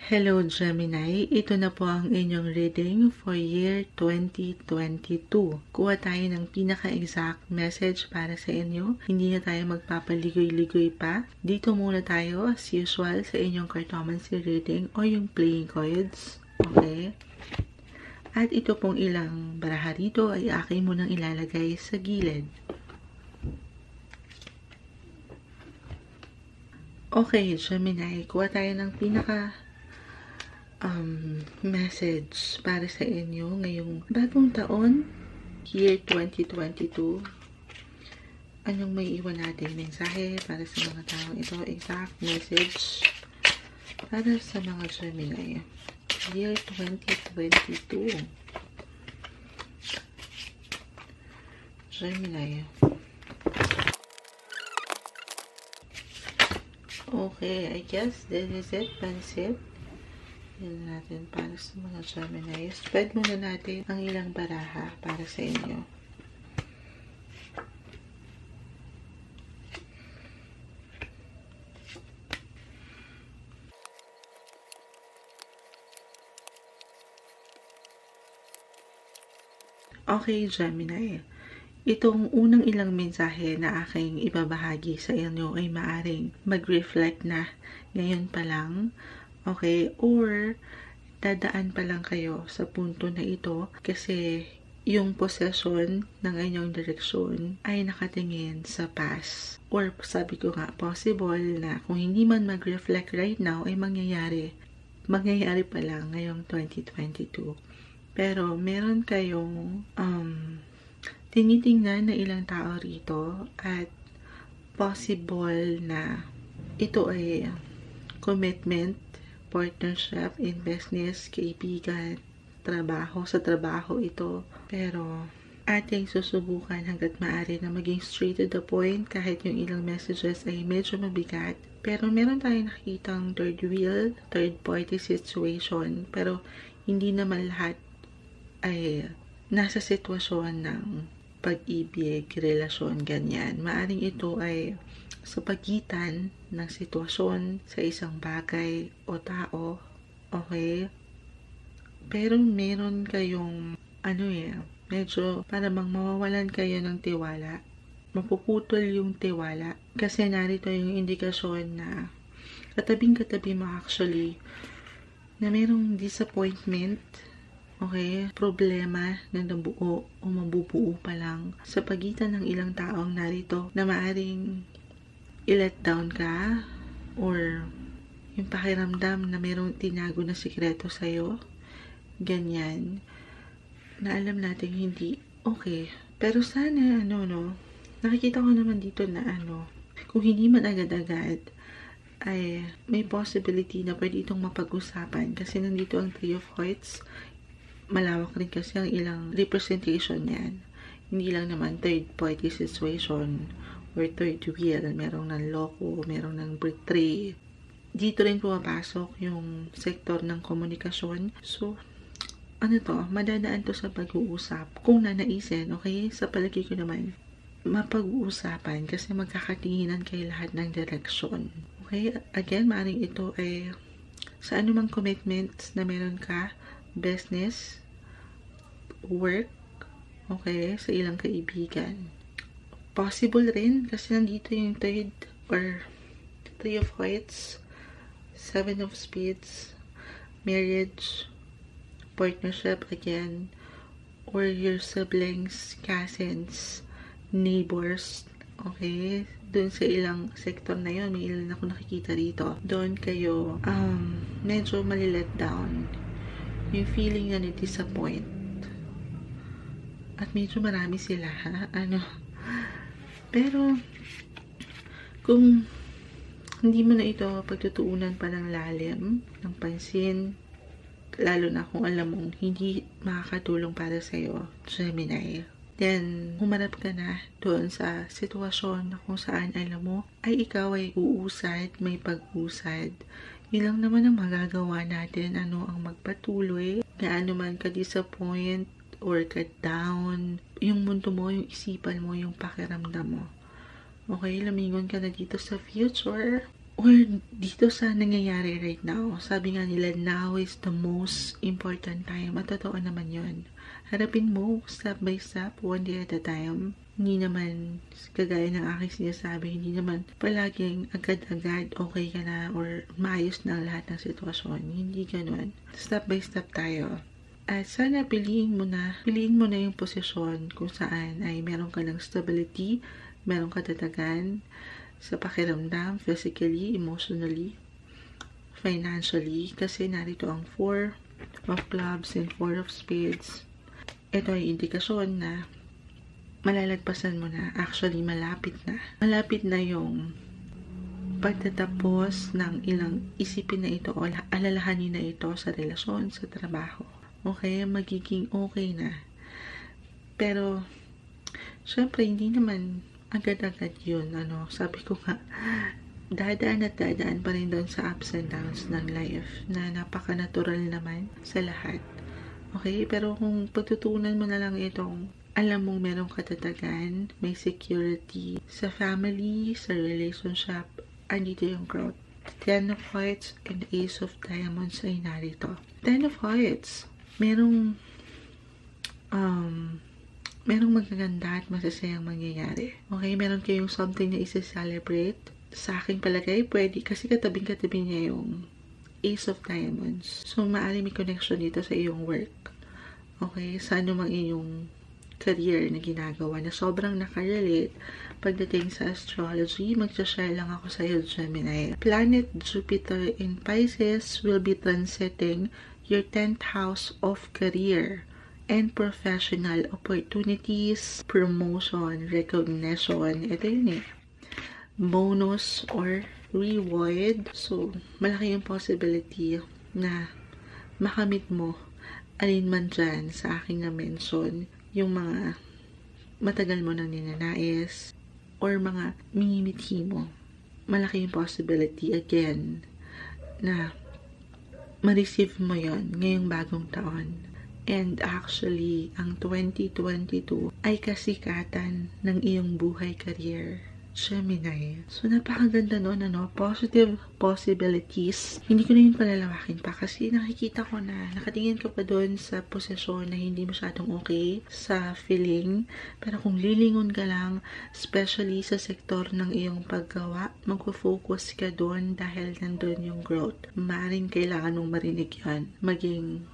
Hello Gemini, ito na po ang inyong reading for year 2022. Kuha tayo ng pinaka-exact message para sa inyo. Hindi na tayo magpapaligoy-ligoy pa. Dito muna tayo as usual sa inyong cartomancy reading o yung playing cards. Okay? At ito pong ilang baraha rito ay akin munang ilalagay sa gilid. Okay, Gemini, kuha tayo ng message para sa inyo ngayong bagong taon, year 2022. Anong may iwan natin mensahe para sa mga taong ito? Exact message para sa mga Gemini. Year 2022. Gemini. Okay, I guess this is it. Pansit. Yan natin para sa mga Gemini. Spread muna natin ang ilang baraha para sa inyo. Okay, Gemini. Itong unang ilang mensahe na aking ibabahagi sa inyo ay maaring mag-reflect na ngayon pa lang. Okay, or dadaan pa lang kayo sa punto na ito kasi yung possession ng inyong direksyon ay nakatingin sa past. Or sabi ko nga, possible na kung hindi man mag-reflect right now ay mangyayari pa lang ngayong 2022. Pero meron kayong tinitingnan na ilang tao rito at possible na ito ay commitment, partnership in business, kaibigan, trabaho. Sa trabaho ito. Pero ating susubukan hanggat maaari na maging straight to the point kahit yung ilang messages ay medyo mabigat. Pero meron tayong nakikitang third wheel, third party situation. Pero hindi naman lahat ay nasa sitwasyon ng pag-ibig, relasyon, ganyan. Maaring ito ay sa pagitan ng sitwasyon sa isang bagay o tao, okay? Pero meron kayong, medyo para bang mawawalan kayo ng tiwala. Mapuputol yung tiwala. Kasi narito yung indikasyon na katabing-katabi mo actually na merong disappointment, okay, problema na nabuo o mabubuo pa lang sa pagitan ng ilang taong narito na maaring i-let down ka or yung pakiramdam na mayroong tinago na sikreto sa'yo, ganyan, na alam natin hindi okay. Pero sana, nakikita ko naman dito na kung hindi man agad-agad, ay may possibility na pwede itong mapag-usapan kasi nandito ang Three of Hearts. Malawak rin kasi ang ilang representation niyan. Hindi lang naman third party situation or third wheel. Merong ng loko, merong ng betray. Dito rin pumapasok yung sektor ng komunikasyon. So, madadaan to sa pag-uusap. Kung nanaisin, okay? Sa palagi ko naman, mapag-uusapan kasi magkakatinginan kayo lahat ng direksyon. Okay? Again, maaaring ito ay sa anumang commitments na meron ka, business, work, okay, sa ilang kaibigan. Possible rin kasi nandito yung third or three of hearts, seven of spades, marriage, partnership again, or your siblings, cousins, neighbors, okay, doon sa ilang sektor na yun, may ilan ako nakikita rito. Doon kayo, medyo malilet down. Yung feeling na na-disappoint. At medyo marami sila, Pero, kung hindi mo na ito pagtutuunan pa ng lalim, ng pansin, lalo na kung alam mong hindi makakatulong para sa'yo, Gemini, then, humarap ka na doon sa sitwasyon na kung saan alam mo, ay ikaw ay uusad, may pag-usad. Yun lang naman ang magagawa natin, ang magpatuloy, gaano man ka-disappoint, or ka-down, yung mundo mo, yung isipan mo, yung pakiramdam mo. Okay, lumingon ka na dito sa future. or dito sa nangyayari right now, sabi nga nila, now is the most important time. At totoo naman yun. Harapin mo, step by step, one day at a time. Hindi naman, kagaya ng aking sinasabi, hindi naman palaging agad-agad okay ka na or maayos na ang lahat ng sitwasyon. Hindi ganun. Step by step tayo. At sana piliin mo na yung posisyon kung saan ay meron ka ng stability, meron katatagan, sa pakiramdam, physically, emotionally, financially, kasi narito ang 4 of clubs and 4 of spades. Ito ay indikasyon na malalagpasan mo na, actually malapit na yung pagtatapos ng ilang isipin na ito o alalahanin na ito sa relasyon, sa trabaho. Okay, magiging okay na. Pero, syempre, hindi naman agad-agad yun, sabi ko nga, dadaan pa rin doon sa ups and downs ng life na napaka-natural naman sa lahat. Okay, pero kung pagtutunan mo na lang itong alam mong merong katatagan, may security sa family, sa relationship, andito yung growth. 10 of Hearts and Ace of Diamonds ay narito. 10 of Hearts, merong magaganda at masasayang mangyayari. Okay, meron kayong something na isa-celebrate. Sa aking palagay, pwede, kasi katabing-katabi niya yung Ace of Diamonds. So, maaari may connection dito sa iyong work. Okay, sa anumang iyong career na ginagawa na sobrang nakarelate pagdating sa astrology. Magsashare lang ako sa iyo, Gemini. Planet Jupiter in Pisces will be transiting your 10th house of career and professional opportunities, promotion, recognition. Ito yun bonus or reward. So, malaki yung possibility na makamit mo alin man dyan sa aking na-mention, yung mga matagal mo nang ninanais or mga minimithi mo. Malaki yung possibility again na ma-receive mo yon ngayong bagong taon. And actually, ang 2022 ay kasikatan ng iyong buhay career, Gemini. So, napakaganda nun, positive possibilities. Hindi ko na yun palalawakin pa kasi nakikita ko na nakatingin ka pa doon sa posisyon na hindi masyadong okay sa feeling. Pero kung lilingon ka lang, especially sa sektor ng iyong paggawa, magpo-focus ka doon dahil nandun yung growth. Maaaring kailangan mong marinig yan. Maging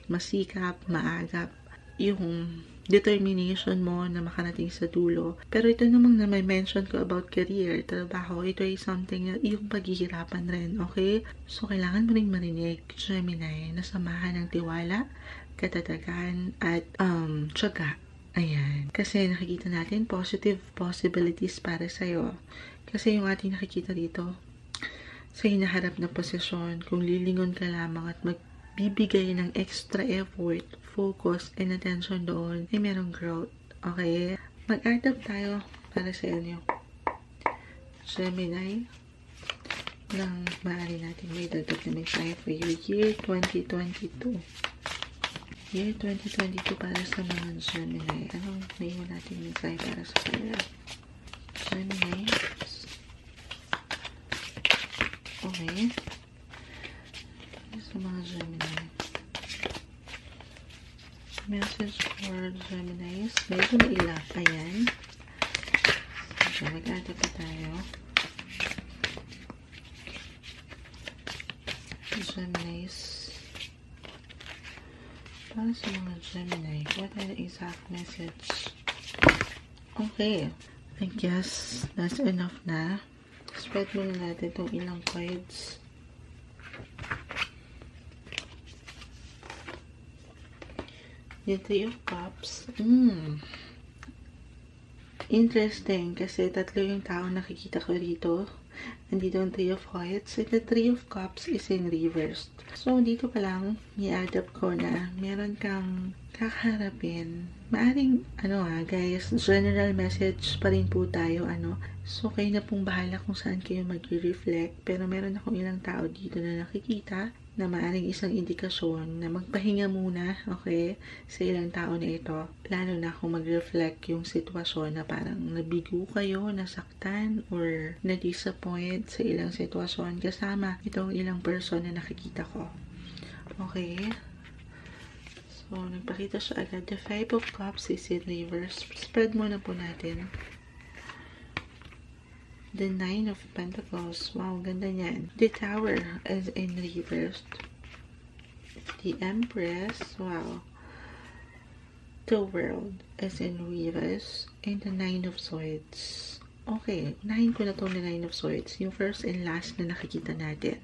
masikap, maagap, yung determination mo na makarating sa dulo. Pero ito namang na may mention ko about career, trabaho, ito ay something na yung paghihirapan rin, okay? So, kailangan mo rin marinig, Gemini, na samahan ng tiwala, katatagan, at tiyaga. Ayan. Kasi nakikita natin positive possibilities para sa'yo. Kasi yung ating nakikita dito, sa hinaharap na posisyon, kung lilingon ka lamang at bibigay ng extra effort, focus, and attention doon, ay merong growth. Okay? Mag-art up tayo para sa inyo. Gemini, nang maaari natin may dagdag na mensahe for you. Year 2022. Year 2022 para sa mga Gemini. Anong may natin mensahe para sa kanila? Gemini. Okay. Sa mga Gemini. Message for Geminis. Medyo mailap. Ayan. So, mag-add pa tayo. Geminis. Para sa mga Gemini, what are the exact message? Okay. I guess that's enough na. Spread muna natin itong ilang cards. The Three of Cups. Interesting kasi tatlo yung tao nakikita ko rito. Nandito ang Three of Hearts. And the Three of Cups is in reversed. So, dito pa lang, i-add up ko na meron kang kakaharapin. Maaring, guys, general message pa rin po tayo, So, kayo na pong bahala kung saan kayo mag-reflect. Pero meron akong ilang tao dito na nakikita na maaaring isang indikasyon na magpahinga muna, okay, sa ilang tao na ito. Lalo na kung mag-reflect yung sitwasyon na parang nabigo kayo, nasaktan, or na-disappoint sa ilang sitwasyon kasama itong ilang person na nakikita ko. Okay? So, nagpakita siya agad. The Five of Cups is in reverse. Spread muna po natin. The Nine of Pentacles. Wow, ganda niyan. The Tower is in reverse. The Empress. Wow. The World is in reverse. And the Nine of Swords. Okay, unahin ko na itong the Nine of Swords. Yung first and last na nakikita natin.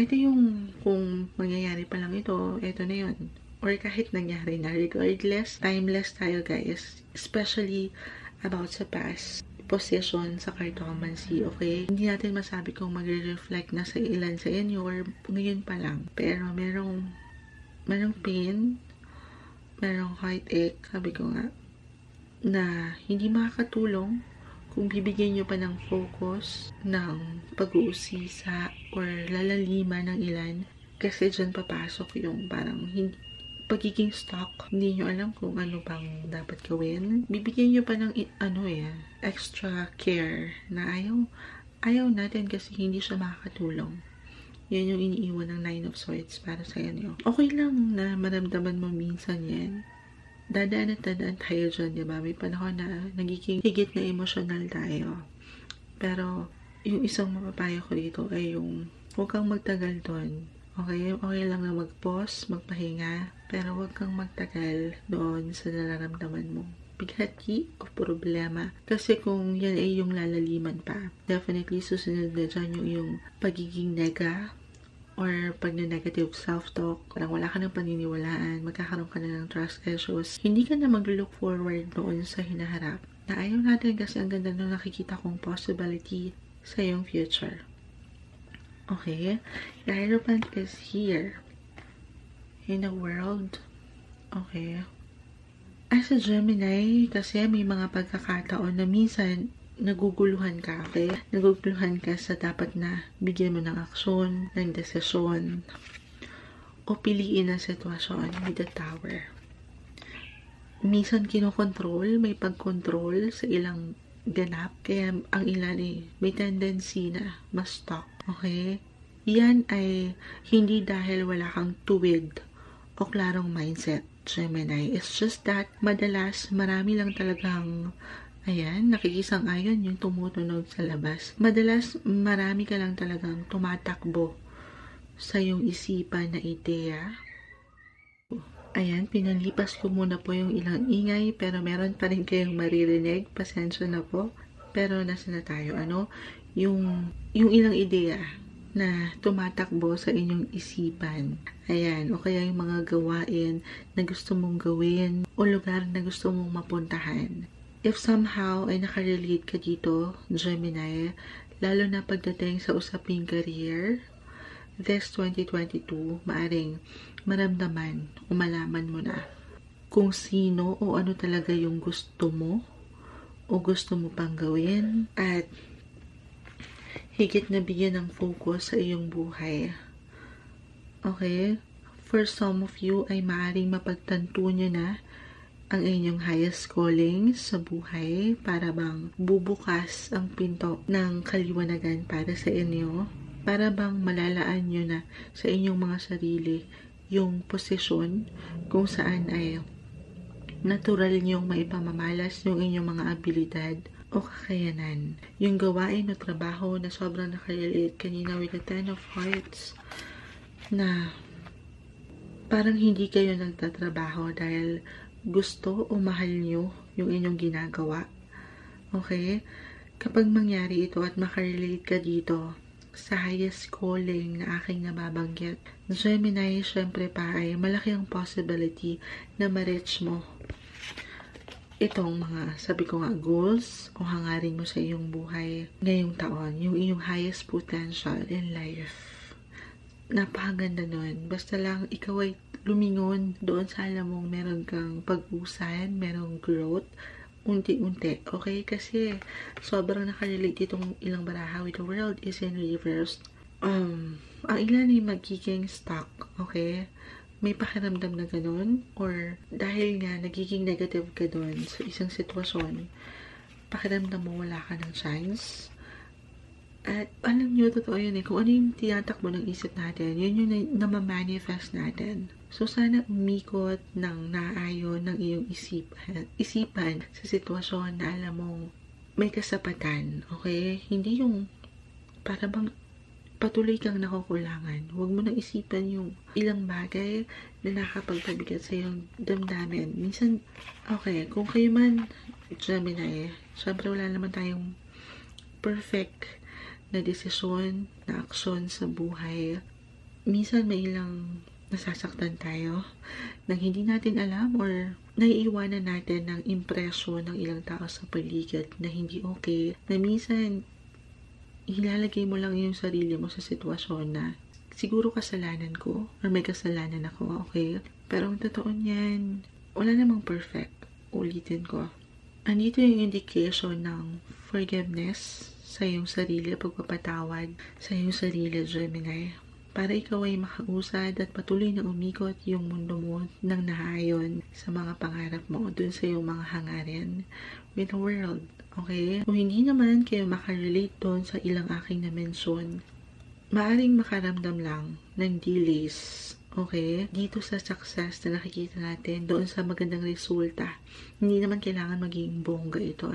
Ito yung kung mangyayari pa lang ito, ito na yun. Or kahit nangyari na. Regardless, timeless tayo guys. Especially about sa past position sa cartomancy, okay? Hindi natin masabi kung magre-reflect na sa ilan sa inyo or ngayon pa lang. Pero merong pain, merong heartache, sabi ko nga, na hindi makakatulong kung bibigyan nyo pa ng focus ng pag-uusisa or lalaliman ng ilan. Kasi dyan papasok yung parang pagiging stuck, hindi nyo alam kung ano bang dapat gawin. Bibigyan nyo pa ng extra care na ayaw natin kasi hindi siya makakatulong. Yan yung iniiwan ng Nine of Swords para sa inyo. Okay lang na maramdaman mo minsan yan. Dadaan at dadaan tayo dyan, diba? May panahon na nagiging higit na emotional tayo. Pero yung isang mapapayo ko dito ay yung huwag kang magtagal doon. Okay? Okay lang na mag-pause, magpahinga, pero huwag kang magtagal doon sa nararamdaman mo. Bighati o problema. Kasi kung yan ay yung lalaliman pa, definitely susunod na dyan yung pagiging nega or pag na negative self-talk, parang wala ka ng paniniwalaan, magkakaroon ka na ng trust issues, hindi ka na mag-look forward doon sa hinaharap. Na ayaw natin kasi ang ganda nung nakikita kong possibility sa iyong future. Okay, the Hierophant is here in the world. Okay. As a Gemini, kasi may mga pagkakataon na minsan naguguluhan ka, okay? Naguguluhan ka sa dapat na bigyan mo ng aksyon, ng desisyon, o piliin ang sitwasyon with the Tower. Minsan kinokontrol, may pagkontrol sa ilang ganap, kaya ang ilan may tendency na ma-stuck. Okay? Yan ay hindi dahil wala kang tuwid o klarong mindset, Gemini. It's just that madalas marami lang talagang nakikisang-ayon yung tumutunog sa labas. Madalas marami ka lang talagang tumatakbo sa iyong isipan na ideya. Ayan, pinalipas ko muna po yung ilang ingay pero meron pa rin kayong maririnig. Pasensya na po. Pero nasa na tayo? Yung ilang ideya na tumatakbo sa inyong isipan. Ayan, o kaya yung mga gawain na gusto mong gawin o lugar na gusto mong mapuntahan. If somehow ay nakarelate ka dito, Gemini, lalo na pagdating sa usaping career, this 2022, maaring maramdaman o malaman mo na kung sino o ano talaga yung gusto mo o gusto mo pang gawin at higit na bigyan ng focus sa iyong buhay. Okay? For some of you ay maaaring mapagtanto nyo na ang inyong highest calling sa buhay para bang bubukas ang pinto ng kaliwanagan para sa inyo. Para bang malalaan nyo na sa inyong mga sarili yung posisyon kung saan ay natural nyong maipamamalas yung inyong mga abilidad o kakayanan. Yung gawain o trabaho na sobrang nakarelate kanina with the Ten of Hearts na parang hindi kayo nagtatrabaho dahil gusto o mahal nyo yung inyong ginagawa. Okay? Kapag mangyari ito at makarelate ka dito sa highest calling na aking nababanggit, Gemini, syempre pa ay malaki ang possibility na ma-reach mo itong mga, sabi ko nga, goals o hangarin mo sa iyong buhay ngayong taon, yung iyong highest potential in life. Napakaganda nun. Basta lang ikaw ay lumingon doon sa alam mong meron kang pag-usan, merong growth, unti-unti. Okay? Kasi sobrang nakarelate itong ilang baraha with the World is in reverse. ang ilan ay magiging stuck, okay? May pakiramdam na ganun, or dahil nga nagiging negative ka dun sa isang sitwasyon, pakiramdam mo wala ka ng chance. At alam nyo, totoo yun eh, kung ano yung tinatakbo ng isip natin, yun yung namamanifest natin. So, sana umikot ng naayon ng iyong isipan sa sitwasyon na alam mong may kasapatan, okay? Hindi yung para bang patuloy kang nakukulangan. Huwag mo nang isipan yung ilang bagay na nakapagpabigat sa iyong damdamin. Minsan, okay, kung kayo man, Gemini, syempre wala naman tayong perfect na desisyon, na aksyon sa buhay. Minsan may ilang nasasaktan tayo nang hindi natin alam or naiiwanan natin ng impresyon ng ilang tao sa paligid na hindi okay. Na minsan, ilalagay mo lang yung sarili mo sa sitwasyon na siguro kasalanan ko or may kasalanan ako, okay? Pero ang totoo niyan, wala namang perfect. Ulitin ko. Andito yung indication ng forgiveness sa iyong sarili, pagpapatawad sa iyong sarili, Gemini. Para ikaw ay makausad at patuloy na umikot yung mundo mo ng nahayon sa mga pangarap mo, dun sa iyong mga hangarin with the world. Okay? Kung hindi naman kayo makarelate doon sa ilang aking na-mention, maaring makaramdam lang ng delays, okay? Dito sa success na nakikita natin, doon sa magandang resulta. Hindi naman kailangan maging bongga ito,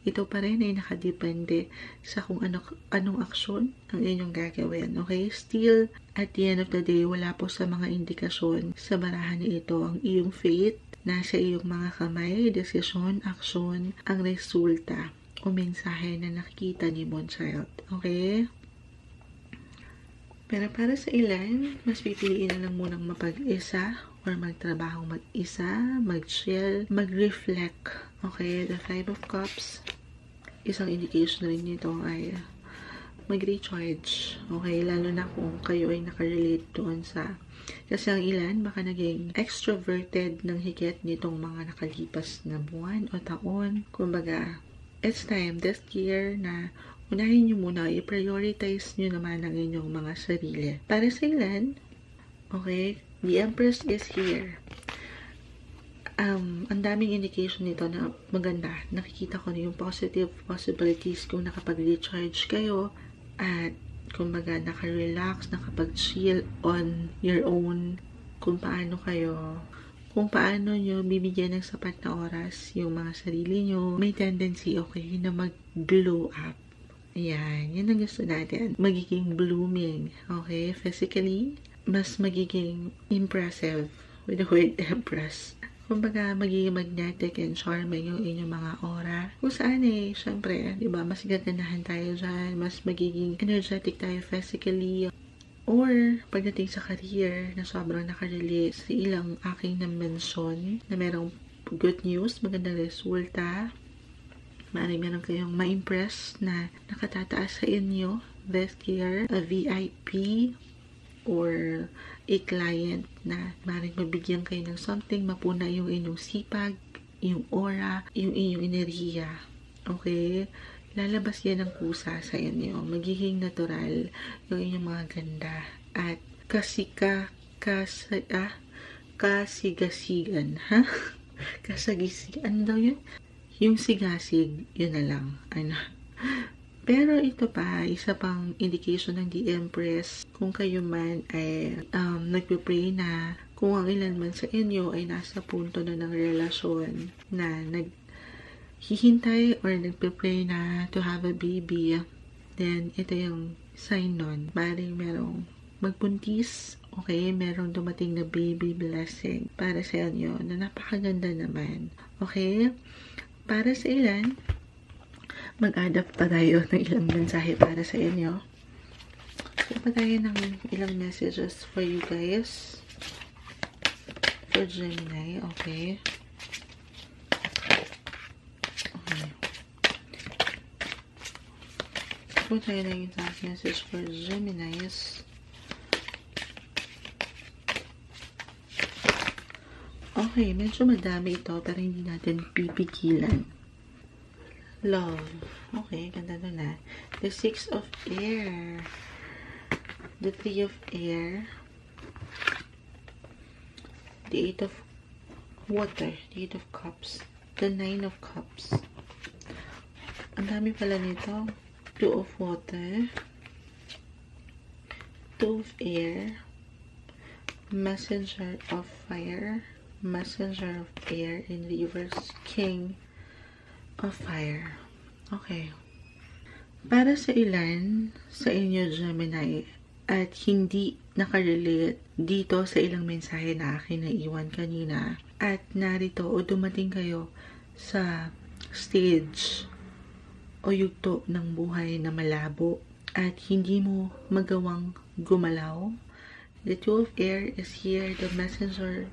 Ito pa rin ay nakadepende sa kung anong aksyon ang inyong gagawin, okay? Still, at the end of the day, wala po sa mga indikasyon sa barahan na ito ang iyong fate. Nasa iyong mga kamay, desisyon, aksyon, ang resulta o mensahe na nakikita ni Moonchild. Okay? Pero para sa ilan, mas pipiliin na lang munang mapag-isa or magtrabaho mag-isa, mag-chill, mag-reflect. Okay? The Five of Cups, isang indication rin nito ay mag-recharge. Okay? Lalo na kung kayo ay nakarelate doon sa kasi ang ilan baka naging extroverted ng higit nitong mga nakalipas na buwan o taon. Kumbaga, it's time this year na unahin nyo muna, i-prioritize nyo naman ang inyong mga sarili. Para sa ilan, okay, the Empress is here. Ang daming indication nito na maganda. Nakikita ko na yung positive possibilities kung nakapag-recharge kayo at kumbaga naka-relax, nakapag-chill on your own, kung paano nyo bibigyan ng sapat na oras yung mga sarili nyo, may tendency, okay, na mag-glow up. Ayan, yun ang gusto natin. Magiging blooming, okay? Physically, mas magiging impressive with the word Empress. Kumbaga, magiging magnetic and charming yung inyong mga aura. Kung saan syempre, di ba, mas gaganahan tayo dyan, mas magiging energetic tayo physically. Or, pagdating sa career, na sobrang nakarelate sa ilang aking na-mention, na merong good news, magandang resulta, meron kayong ma-impress na nakatataas sa inyo this year, a VIP, or a client na maaaring mabigyan kayo ng something, mapuna yung inyong sipag, yung aura, yung inyong enerhiya. Okay? Lalabas yan ng kusa sa inyo. Magiging natural yung inyong mga ganda. At kasigasigan. Ha? Kasagisigan. Ano daw yun? Yung sigasig, yun na lang. Pero ito pa, isa pang indication ng The Empress, kung kayo man ay nagpe-pray na, kung ang ilan man sa inyo ay nasa punto na ng relasyon na naghihintay or nagpe-pray na to have a baby, then ito yung sign nun. Maring merong magbuntis, okay, merong dumating na baby blessing para sa inyo na napakaganda naman. Okay? Para sa ilan, mag-adapt pa tayo ng ilang mensahe para sa inyo. So, pa tayo ng ilang messages for you guys. For Gemini, okay. Okay. So, tayo na yung message for Geminis. Okay, medyo madami ito, pero hindi natin pipigilan. Love. Okay, ganda na. The Six of Air. the Three of Air, the Eight of Water, the Eight of Cups, the Nine of Cups. Ang dami pala nito. Two of Water, Two of Air, Messenger of Fire, Messenger of Air in reverse, King of Fire. Okay. Para sa ilan sa inyo, Gemini, at hindi nakarelate dito sa ilang mensahe na akin na iwan kanina, at narito o dumating kayo sa stage o yugto ng buhay na malabo at hindi mo magawang gumalaw, the Two of Air is here, the messenger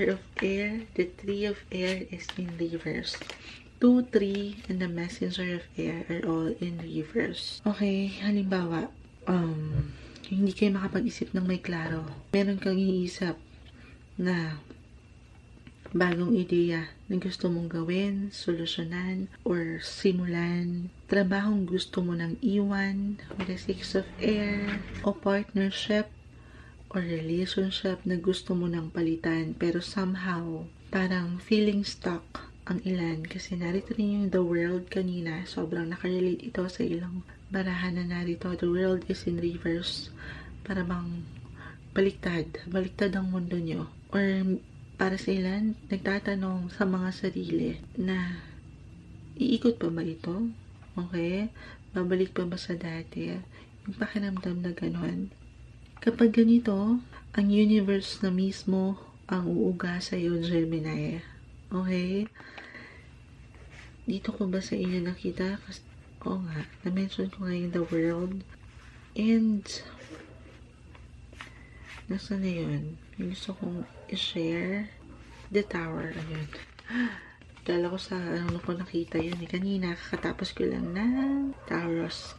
of air, the Three of Air is in reverse. 2, 3, and the Messenger of Air are all in reverse. Okay, halimbawa, hindi kayo makapag-isip ng may klaro. Meron kang iniisip na bagong ideya na gusto mong gawin, solusyonan, or simulan. Trabahong gusto mo nang iwan with the Six of Air, o partnership or relationship na gusto mo nang palitan, pero somehow parang feeling stuck ang ilan kasi narito rin yung The World kanina. Sobrang nakarelate ito sa ilang barahan na narito. The World is in reverse. Para bang baliktad ang mundo nyo. Or para sa ilan, nagtatanong sa mga sarili na iikot pa ba ito? Okay? Babalik pa ba sa dati? Yung pakiramdam na ganon. Kapag ganito, ang universe na mismo ang uuga sa iyo, Gemini. Okay? Dito ko ba sa inyo nakita? Oo nga, na-mention ko ngayon The World. And, nasa na yun? Yung gusto kong i-share, The Tower. Ayun. Dala ko sa ano ko nakita yun. Kanina, kakatapos ko lang ng Taurus.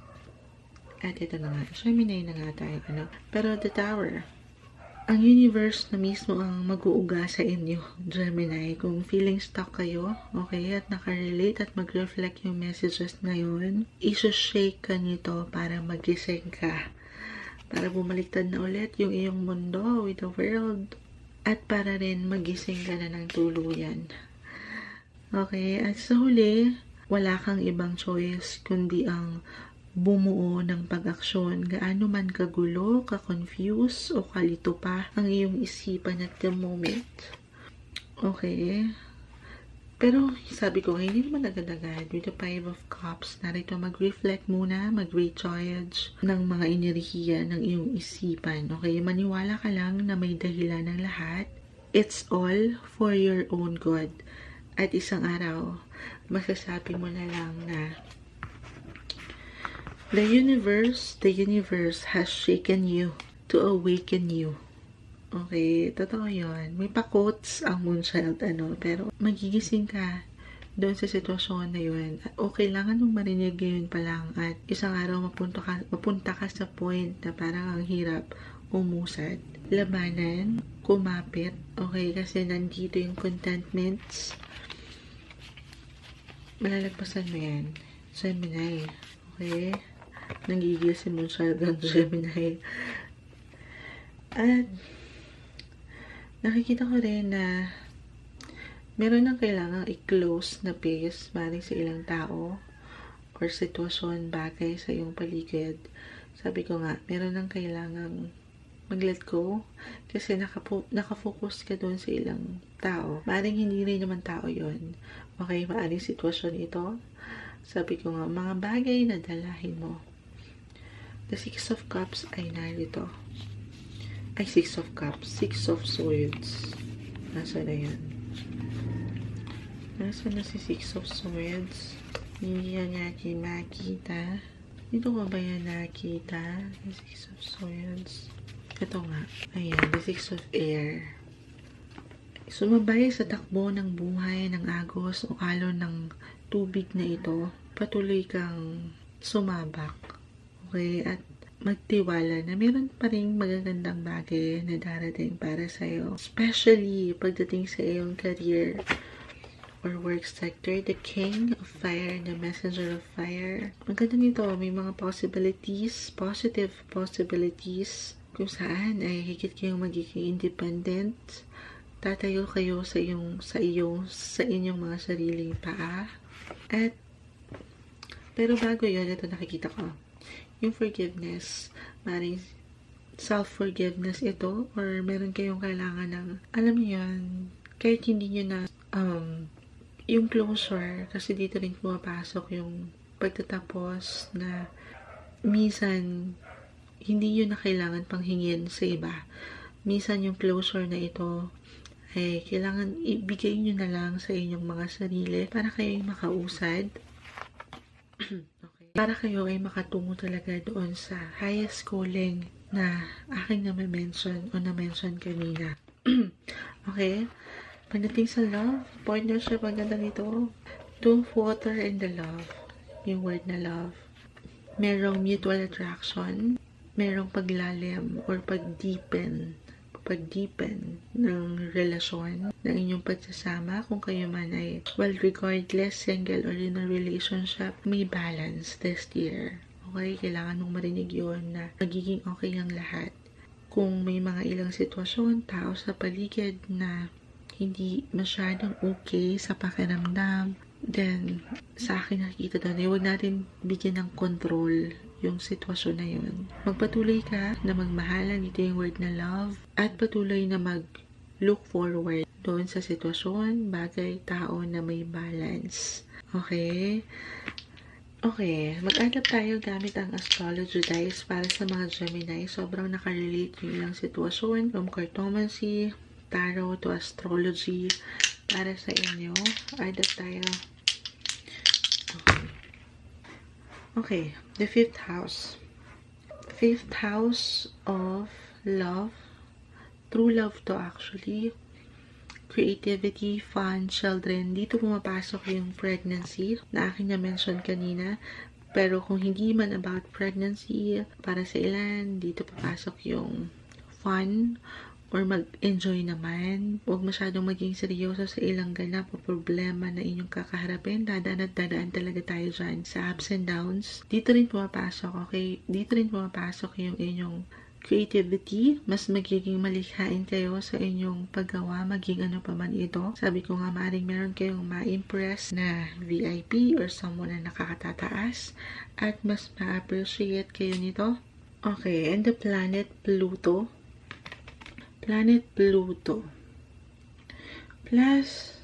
At ito na nga. Gemini na nga tayo. Pero The Tower, ang universe na mismo ang mag-uuga sa inyo, Gemini. Kung feeling stuck kayo, okay, at nakarelate at mag-reflect yung messages ngayon, isa-shake ka nito para magising ka. Para bumaliktad na ulit yung iyong mundo with the world. At para rin magising ka na ng tuluyan. Okay, at sa huli, wala kang ibang choice kundi ang bumuo ng pag-aksyon, gaano man kagulo, ka-confuse, o kalito pa ang iyong isipan at the moment. Okay? Pero, sabi ko, hindi naman agad-agad. With the Five of Cups, narito mag-reflect muna, mag-recharge ng mga enerhiya ng iyong isipan. Okay? Maniwala ka lang na may dahilan ng lahat. It's all for your own good. At isang araw, masasabi mo na lang na the universe has shaken you to awaken you. Okay, totoo yun. May pa-quotes ang Moonchild, pero magigising ka doon sa sitwasyon na yun. O kailangan mong marinig yun pa lang at isang araw mapunta ka sa point na parang ang hirap umusad. Labanan, kumapit, okay, kasi nandito yung contentments. Malalagpasan mo yan. Gemini, okay? Nagigil si Moonchild ng Gemini. At nakikita ko rin na meron nang kailangang i-close na pace maring sa ilang tao or sitwasyon, bagay sa iyong paligid. Sabi ko nga, meron nang kailangang mag-let go kasi nakafocus ka doon sa ilang tao. Maring hindi rin naman tao yon. Okay, maaring sitwasyon ito. Sabi ko nga, mga bagay na dalahin mo. The Six of Cups ay narito. Ay, Six of Cups. Six of Swords. Nasa na yan? Nasa na si Six of Swords? Hindi yan natin makita. Dito ko ba yan nakita? The Six of Swords. Ito nga. Ayan, the Six of Air. Sumabay sa takbo ng buhay, ng agos o alon ng tubig na ito. Patuloy kang sumabak. Okay, at magtiwala na meron pa rin magagandang bagay na darating para sa'yo. Especially pagdating sa iyong career or work sector, the King of Fire, the Messenger of Fire. Ang ganda nito, may mga possibilities, positive possibilities, kung saan ay higit kayong magiging independent. Tatayo kayo sa inyong mga sariling paa. At pero bago yun, ito nakikita ko, yung forgiveness, maring self-forgiveness ito, or meron kayong kailangan ng, alam niyo yun, kahit hindi nyo na, yung closure, kasi dito rin pumapasok yung pagtatapos na minsan, hindi nyo na kailangan panghingin sa iba. Minsan yung closure na ito, ay kailangan ibigay nyo na lang sa inyong mga sarili para kayo ay makausad. Okay. Para kayo ay makatungo talaga doon sa highest calling na aking na-mention o na-mention kanina. Okay? Pagdating sa love, partnership, ang ganda nito. Don't water in the love. Yung word na love. Merong mutual attraction. Merong paglalim or pagdeepen ng relasyon ng inyong pagsasama. Kung kayo man ay, well, regardless, single or in a relationship, may balance this year. Okay? Kailangan mong marinig yun na magiging okay ang lahat. Kung may mga ilang sitwasyon, tao sa paligid na hindi masyadong okay sa pakiramdam, then sa akin nakikita doon, huwag natin bigyan ng control yung sitwasyon na yun. Magpatuloy ka na magmahalan, ito yung word na love, at patuloy na mag-look forward doon sa sitwasyon, bagay, tao na may balance. Okay? Okay, mag-adapt tayo gamit ang astrology dice para sa mga Gemini. Sobrang nakarelate yung ilang sitwasyon, from cartomancy, tarot to astrology para sa inyo. Adapt tayo. Okay, the 5th house. 5th house of love. True love to actually. Creativity, fun, children. Dito pumapasok yung pregnancy na aking na-mention kanina. Pero kung hindi man about pregnancy, para sa ilan, dito papasok yung fun, or mag-enjoy naman. Huwag masyadong maging seryoso sa ilang ganap o problema na inyong kakaharapin. Dadaan at dadaan talaga tayo dyan sa ups and downs. Dito rin pumapasok, okay? Dito rin pumapasok yung inyong creativity. Mas magiging malikhain kayo sa inyong paggawa, maging ano pa man ito. Sabi ko nga, maaaring meron kayong ma-impress na VIP or someone na nakakatataas at mas ma-appreciate kayo nito. Okay, and the planet Pluto. Planet Pluto plus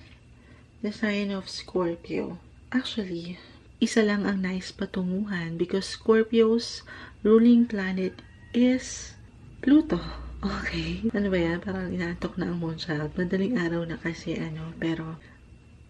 the sign of Scorpio. Actually, isa lang ang nice patunguhan because Scorpio's ruling planet is Pluto. Okay. Ano ba yan? Parang inaantok na ang moonchild. Madaling araw na kasi pero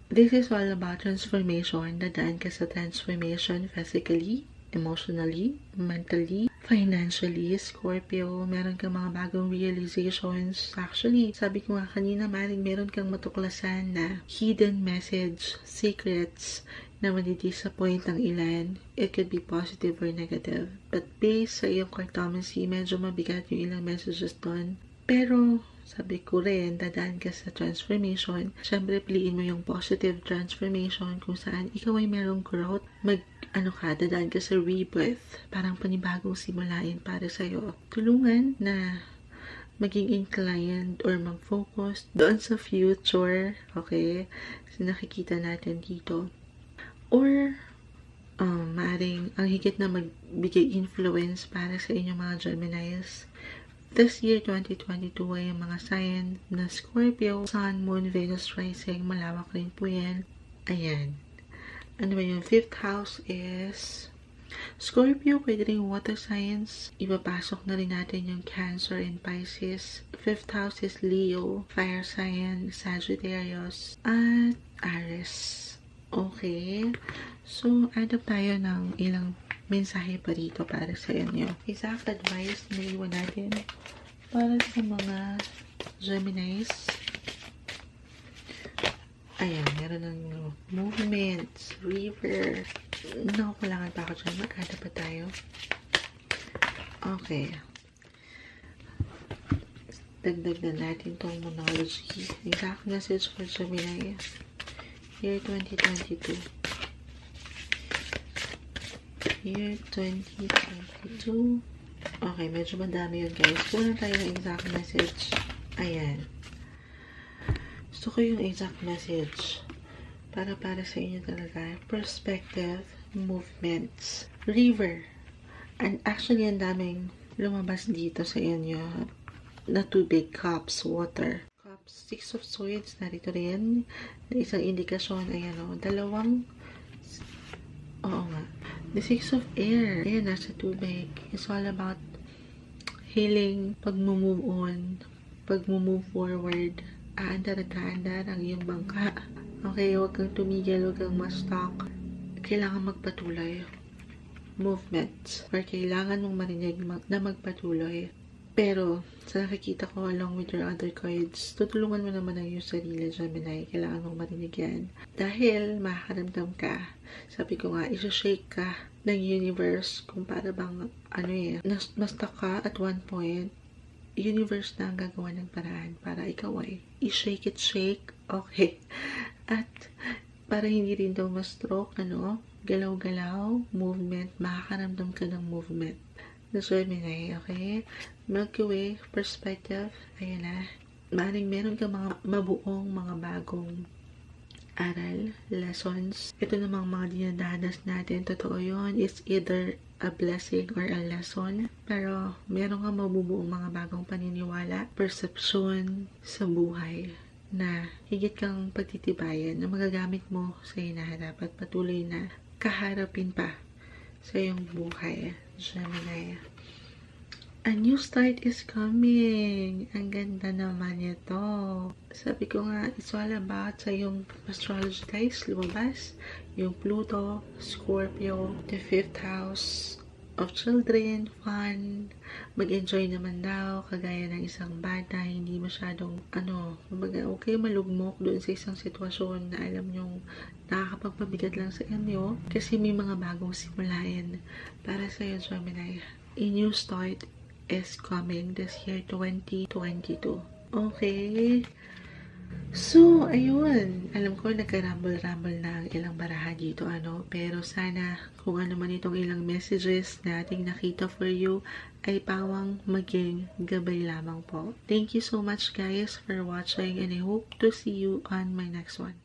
this is all about transformation. Dadaan ka sa transformation physically, emotionally, mentally, financially. Scorpio, meron kang mga bagong realizations. Actually, sabi ko nga kanina, meron kang matuklasan na hidden message, secrets na madi-disappoint ang ilan. It could be positive or negative. But based sa iyong cartomancy, medyo mabigat yung ilang messages doon. Pero sabi ko rin, dadaan ka sa transformation. Siyempre, piliin mo yung positive transformation kung saan ikaw ay merong growth. Dadaan ka sa rebirth. Parang panibagong simulain para sa'yo. Tulungan na maging inclined or mag-focus doon sa future. Okay? So, nakikita natin dito. Or, maaring ang higit na magbigay influence para sa inyong mga Geminis. This year, 2022, ay mga sign na Scorpio, Sun, Moon, Venus, Rising, malawak rin po yan. Ayan. Ano ba yung 5th house is Scorpio, pwede rin water signs. Ipapasok na rin natin yung Cancer and Pisces. 5th house is Leo, fire sign, Sagittarius, at Aries. Okay. So, adapt tayo ng ilang mensahe pa dito para sa inyo. Exact advice na iwan natin para sa mga Geminis. Ayan, meron ng movements, river. Nakukulangan pa ako dyan. Mag-ada pa tayo. Okay. Dagdag na natin itong monology. Exact message for Gemini. Year 2022. Year 2022. Okay, medyo madami yun, guys. Kulang tayo ng exact message. Ayan. Gusto ko yung exact message. Para sa inyo talaga. Perspective, movements, river. And actually, ang daming lumabas dito sa inyo na tubig, cups, water. Cups, 6 of Swords, narito rin. Isang indikasyon, ayan o, dalawang, oo nga. The 6 of Air, ayan, nasa tubig. It's all about healing, pag-move on, pag-move forward. Aandar-andar ang iyong bangka. Okay, huwag kang tumigil, huwag kang ma-stuck. Kailangan magpatuloy. Movements. Or kailangan mong marinig na magpatuloy. Pero, sa nakikita ko along with your other cards, tutulungan mo naman ang iyong sarili, Gemini. Kailangan mong marinig yan. Dahil makakaramdam ka. Sabi ko nga, isa-shake ka ng universe kung para bang, na-stuck ka at one point, universe na ang gagawa ng paraan para ikaw ay i-shake it, shake. Okay. At, para hindi rin daw ma-stroke, galaw-galaw, movement, makakaramdam ka ng movement. The Gemini, okay? Milky Way, perspective, ayan na. Maring meron ka mga mabuong, mga bagong aral, lessons. Ito namang mga dinadanas natin, totoo yun. It's either a blessing or a lesson. Pero meron ka mabubuong mga bagong paniniwala, perception sa buhay na higit kang pagtitibayan na magagamit mo sa hinaharap at patuloy na kaharapin pa sa iyong buhay, Gemini. A new start is coming. Ang ganda naman ito. Sabi ko nga, it's all about sa iyong astrology, guys, lumabas. Yung Pluto, Scorpio, the 5th house of children, fun, mag-enjoy naman daw, kagaya ng isang bata, hindi masyadong, okay, malugmok doon sa isang sitwasyon na alam nyong nakakapagpabigat lang sa inyo, kasi may mga bagong simulain para sa iyo, Gemini. A new start is coming this year, 2022. Okay? So, ayun. Alam ko, nagka-rumble-rumble na ang ilang baraha dito, pero sana, kung ano man itong ilang messages na ating nakita for you, ay pawang maging gabay lamang po. Thank you so much, guys, for watching, and I hope to see you on my next one.